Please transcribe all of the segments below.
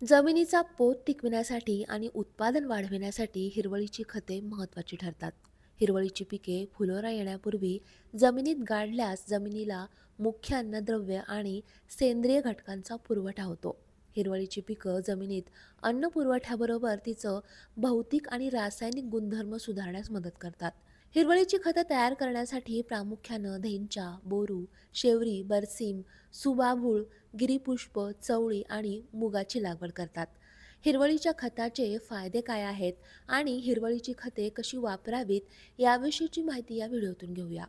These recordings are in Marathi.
जमिनीचा पोत टिकविण्यासाठी आणि उत्पादन वाढविण्यासाठी हिरवळीची खते महत्त्वाची ठरतात. हिरवळीची पिके फुलोरा येण्यापूर्वी जमिनीत गाडल्यास जमिनीला मुख्य अन्नद्रव्य आणि सेंद्रिय घटकांचा पुरवठा होतो. हिरवळीची पिकं जमिनीत अन्न पुरवठ्याबरोबर तिचं भौतिक आणि रासायनिक गुणधर्म सुधारण्यास मदत करतात. हिरवळीची खतं तयार करण्यासाठी प्रामुख्यानं धेंचा, बोरू, शेवरी, बरसीम, सुबाबूळ, गिरीपुष्प, चवळी आणि मुगाची लागवड करतात. हिरवळीच्या खताचे फायदे काय आहेत आणि हिरवळीची खते कशी वापरावीत याविषयीची माहिती या व्हिडिओतून घेऊया.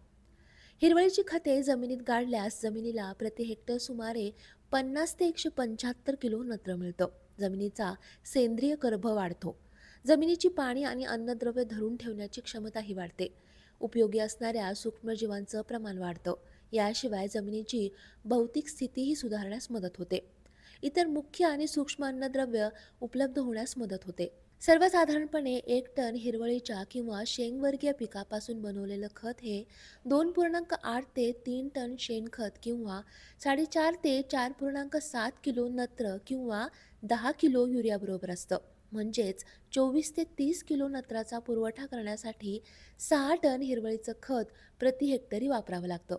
हिरवळीची खते जमिनीत गाडल्यास जमिनीला प्रति हेक्टर सुमारे 50 ते 175 किलो नत्र मिळतं. जमिनीचा सेंद्रिय गर्भ वाढतो. जमिनीची पाणी आणि अन्नद्रव्य धरून ठेवण्याची क्षमताही वाढते. उपयोगी असणाऱ्या सूक्ष्मजीवांचं प्रमाण वाढतं. याशिवाय जमिनीची भौतिक स्थितीही सुधारण्यास मदत होते. इतर मुख्य आणि सूक्ष्म अन्नद्रव्य उपलब्ध होण्यास मदत होते. सर्वसाधारणपणे 1 टन हिरवळीच्या किंवा शेंगवर्गीय पिकापासून बनवलेलं खत हे 2.8 ते 3 टन शेणखत किंवा 4.5 ते 4.7 किलो नत्र किंवा 10 किलो युरिया बरोबर असतं. म्हणजेच 24 ते 30 किलो नत्राचा पुरवठा करण्यासाठी 6 टन हिरवळीचं खत प्रति हेक्टरी वापरावं लागतं.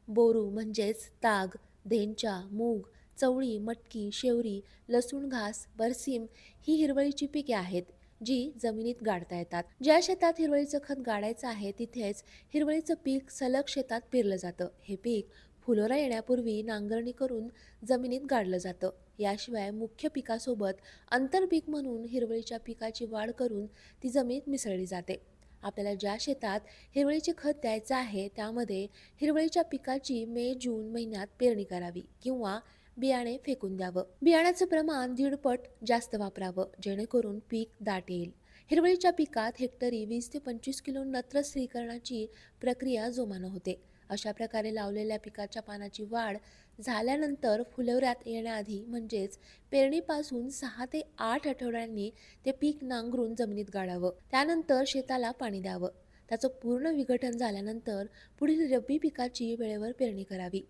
बोरू म्हणजेच ताग, धेंचा, मूग, चवळी, मटकी, शेवरी, लसूण घास, बरसीम ही हिरवळीची पिके आहेत जी जमिनीत गाडता येतात. ज्या शेतात हिरवळीचं खत गाडायचं आहे तिथेच हिरवळीचं पीक सलग शेतात पेरलं जातं. हे पीक फुलोरा येण्यापूर्वी नांगरणी करून जमिनीत गाडलं जातं. याशिवाय मुख्य पिकासोबत आंतरपीक म्हणून हिरवळीच्या पिकाची वाढ करून ती जमिनीत मिसळली जाते. आपल्याला ज्या शेतात हिरवळीचे खत द्यायचं आहे त्यामध्ये हिरवळीच्या पिकाची मे-जून महिन्यात पेरणी करावी किंवा बियाणे फेकून द्यावं. बियाण्याचं प्रमाण 1.5 पट जास्त वापरावं जेणेकरून पीक दाट येईल. हिरवळीच्या पिकात हेक्टरी 20 ते 25 किलो नत्र स्थिरीकरणाची प्रक्रिया जोमानं होते. अशा प्रकारे लावलेल्या पिकाच्या पानाची वाढ झाल्यानंतर फुलोऱ्यात येण्याआधी म्हणजेच पेरणीपासून 6 ते 8 आठवड्यांनी ते पीक नांगरून जमिनीत गाडावं. त्यानंतर शेताला पाणी द्यावं. त्याचं पूर्ण विघटन झाल्यानंतर पुढील रब्बी पिकाची वेळेवर पेरणी करावी.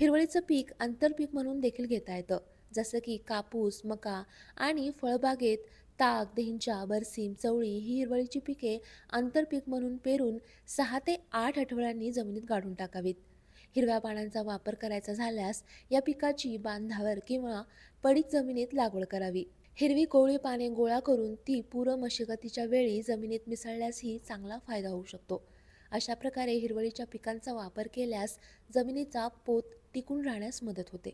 हिरवळीचं पीक आंतरपीक म्हणून देखील घेता येतं. जसं की कापूस, मका आणि फळबागेत ताग, धेंचा, बरसीम, चवळी ही हिरवळीची पिके आंतरपीक म्हणून पेरून 6 ते 8 आठवड्यांनी जमिनीत गाडून टाकावीत. हिरव्या पानांचा वापर करायचा झाल्यास या पिकाची बांधावर किंवा पडीक जमिनीत लागवड करावी. हिरवी कोवळी पाने गोळा करून ती पूर्व मशागतीच्या वेळी जमिनीत मिसळल्यासही चांगला फायदा होऊ शकतो. अशा प्रकारे हिरवळीच्या पिकांचा वापर केल्यास जमिनीचा पोत टिकून राहण्यास मदत होते.